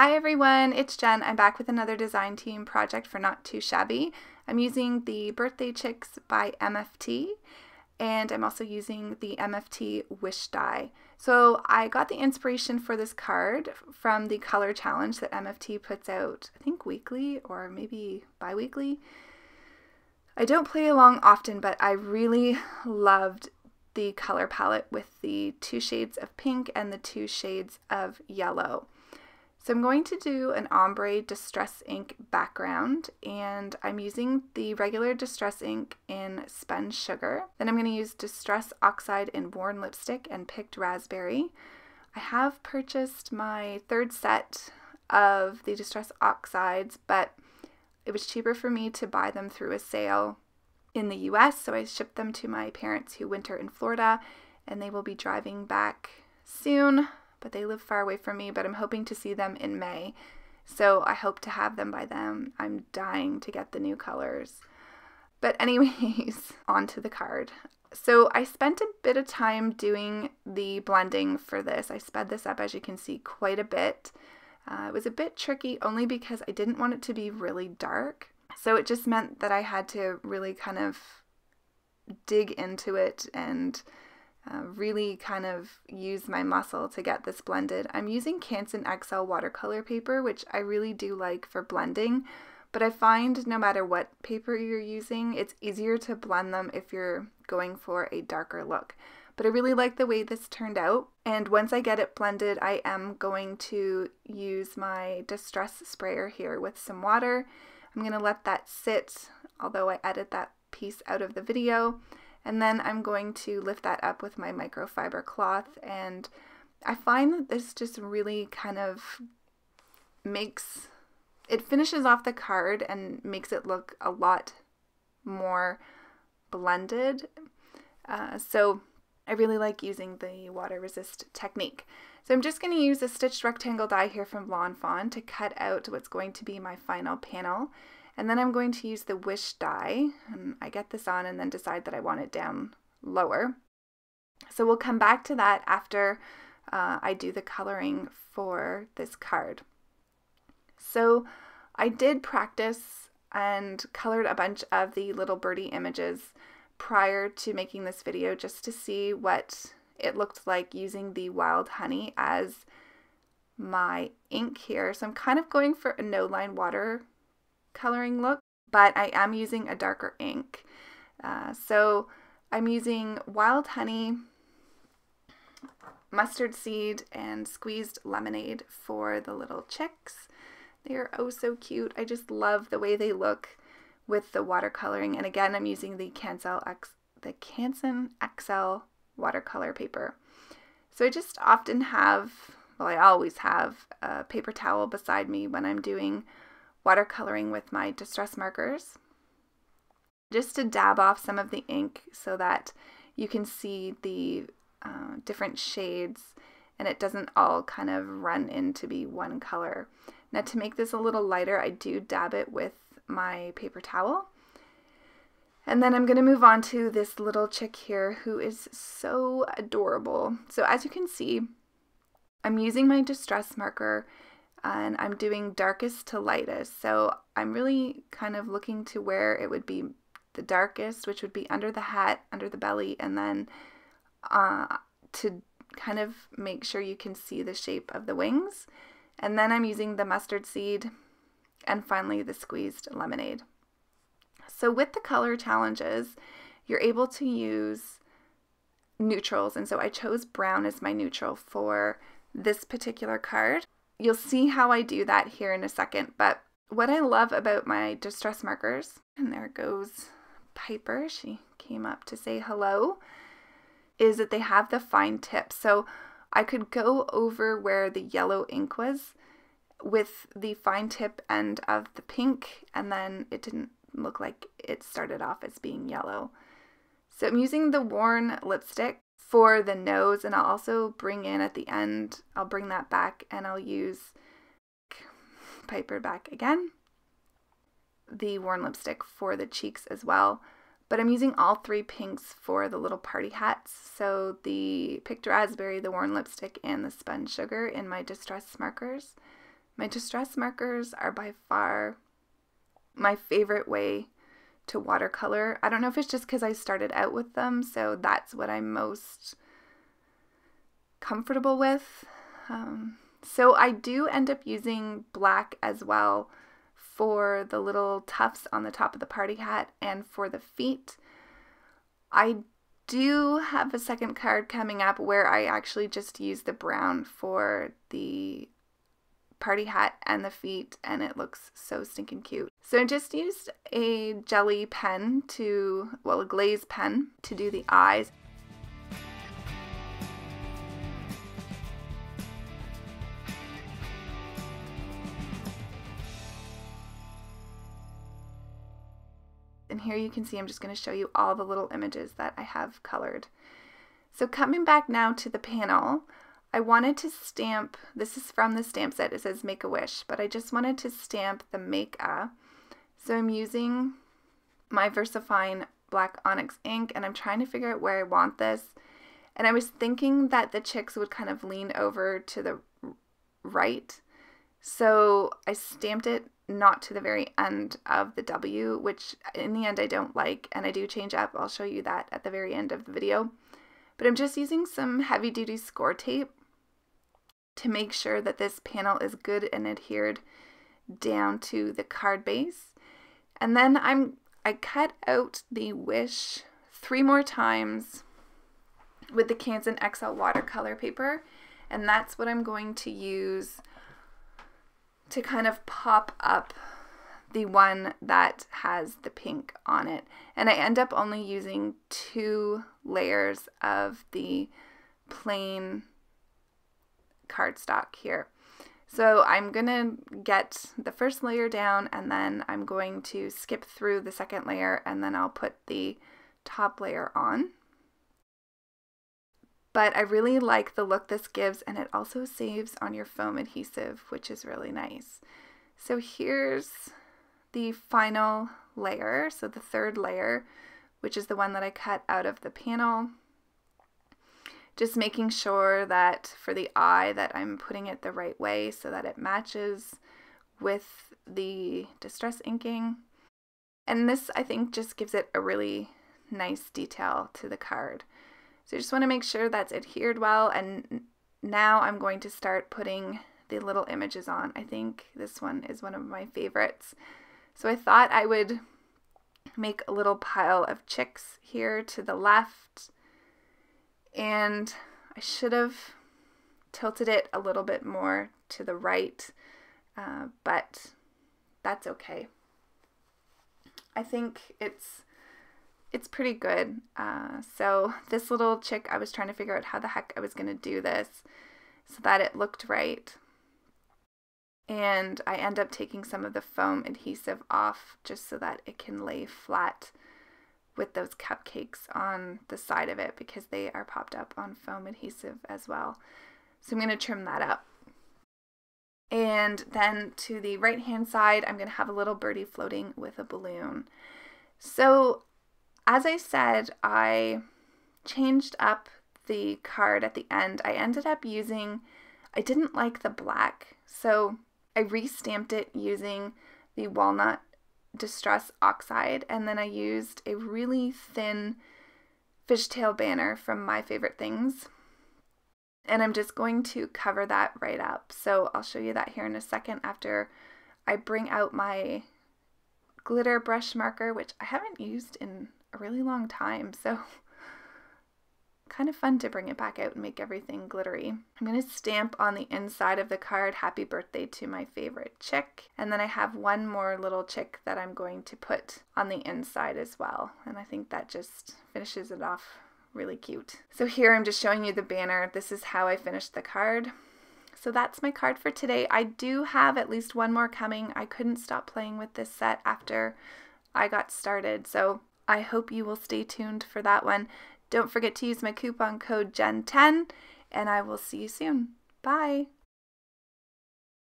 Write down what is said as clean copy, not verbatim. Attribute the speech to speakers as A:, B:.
A: Hi everyone, it's Jen. I'm back with another design team project for Not2Shabby. I'm using the Birthday Chicks by MFT, and I'm also using the MFT Wish die. So I got the inspiration for this card from the color challenge that MFT puts out, I think weekly or maybe bi-weekly. I don't play along often, but I really loved the color palette with the 2 shades of pink and the 2 shades of yellow. So I'm going to do an ombre distress ink background, and I'm using the regular distress ink in spun sugar. Then I'm going to use distress oxide in worn lipstick and picked raspberry. I have purchased my 3rd set of the distress oxides, but it was cheaper for me to buy them through a sale in the US, so I shipped them to my parents who winter in Florida, and they will be driving back soon. But they live far away from me, but I'm hoping to see them in May. So I hope to have them by then. I'm dying to get the new colors. But anyways, on to the card. So I spent a bit of time doing the blending for this. I sped this up, as you can see, quite a bit. It was a bit tricky only because I didn't want it to be really dark. So it just meant that I had to really kind of dig into it and really kind of use my muscle to get this blended. I'm using Canson XL watercolor paper, which I really do like for blending, but I find no matter what paper you're using, it's easier to blend them if you're going for a darker look. But I really like the way this turned out, and once I get it blended, I am going to use my distress sprayer here with some water. I'm going to let that sit, although I edit that piece out of the video. And then I'm going to lift that up with my microfiber cloth, and I find that this just really kind of finishes off the card and makes it look a lot more blended. So I really like using the water resist technique. So I'm just going to use a stitched rectangle die here from Lawn Fawn to cut out what's going to be my final panel. And then I'm going to use the Wish die, and I get this on and then decide that I want it down lower. So we'll come back to that after I do the coloring for this card. So I did practice and colored a bunch of the little birdie images prior to making this video just to see what it looked like using the wild honey as my ink here. So I'm kind of going for a no-line water coloring look, but I am using a darker ink. So I'm using wild honey, mustard seed, and squeezed lemonade for the little chicks. They are oh so cute. I just love the way they look with the watercoloring. And again, I'm using the Canson XL watercolor paper. So I just often have, well, I always have a paper towel beside me when I'm doing watercoloring with my distress markers, just to dab off some of the ink so that you can see the different shades and it doesn't all kind of run in to be one color. Now, to make this a little lighter, I do dab it with my paper towel. And then I'm going to move on to this little chick here who is so adorable. So as you can see, I'm using my distress marker and I'm doing darkest to lightest. So I'm really kind of looking to where it would be the darkest, which would be under the hat, under the belly, and then to kind of make sure you can see the shape of the wings. And then I'm using the mustard seed and finally the squeezed lemonade. So with the color challenges, you're able to use neutrals, and so I chose brown as my neutral for this particular card. You'll see how I do that here in a second, but what I love about my distress markers, and there goes Piper, she came up to say hello, is that they have the fine tip. So I could go over where the yellow ink was with the fine tip end of the pink, and then it didn't look like it started off as being yellow. So I'm using the worn lipstick for the nose, and I'll also bring in at the end, I'll bring that back and I'll use Piper back again, the worn lipstick for the cheeks as well. But I'm using all 3 pinks for the little party hats. So the picked raspberry, the worn lipstick, and the spun sugar in my distress markers. My distress markers are by far my favorite way to watercolor. I don't know if it's just because I started out with them, so that's what I'm most comfortable with. So I do end up using black as well for the little tufts on the top of the party hat and for the feet. I do have a second card coming up where I actually just use the brown for the party hat and the feet, and it looks so stinking cute. So I just used a jelly pen a glaze pen to do the eyes. And here you can see I'm just going to show you all the little images that I have colored. So coming back now to the panel, I wanted to stamp, this is from the stamp set, it says Make a Wish, but I just wanted to stamp the Make-A. So I'm using my VersaFine black onyx ink, and I'm trying to figure out where I want this. And I was thinking that the chicks would kind of lean over to the right. So I stamped it not to the very end of the W, which in the end I don't like, and I do change up. I'll show you that at the very end of the video. But I'm just using some heavy duty score tape to make sure that this panel is good and adhered down to the card base. And then I cut out the wish 3 more times with the Canson XL watercolor paper, and that's what I'm going to use to kind of pop up the one that has the pink on it. And I end up only using 2 layers of the plain cardstock here. So I'm gonna get the first layer down, and then I'm going to skip through the second layer, and then I'll put the top layer on. But I really like the look this gives, and it also saves on your foam adhesive, which is really nice. So here's the final layer, so the third layer, which is the one that I cut out of the panel. Just making sure that for the eye that I'm putting it the right way so that it matches with the distress inking. And this, I think, just gives it a really nice detail to the card. So I just want to make sure that's adhered well, and now I'm going to start putting the little images on. I think this one is one of my favorites. So I thought I would make a little pile of chicks here to the left, and I should have tilted it a little bit more to the right, but that's okay. I think it's pretty good. So this little chick, I was trying to figure out how the heck I was going to do this so that it looked right. And I end up taking some of the foam adhesive off just so that it can lay flat with those cupcakes on the side of it, because they are popped up on foam adhesive as well. So I'm going to trim that up. And then to the right hand side, I'm going to have a little birdie floating with a balloon. So as I said, I changed up the card at the end. I ended up using, I didn't like the black, so I re-stamped it using the Walnut Distress Oxide, and then I used a really thin fishtail banner from My Favorite Things, and I'm just going to cover that right up. So I'll show you that here in a second after I bring out my glitter brush marker, which I haven't used in a really long time, so kind of fun to bring it back out and make everything glittery. I'm going to stamp on the inside of the card, Happy Birthday to my favorite chick, and then I have one more little chick that I'm going to put on the inside as well, and I think that just finishes it off really cute. So here I'm just showing you the banner. This is how I finished the card. So that's my card for today. I do have at least one more coming. I couldn't stop playing with this set after I got started, so I hope you will stay tuned for that one. Don't forget to use my coupon code JEN10, and I will see you soon. Bye!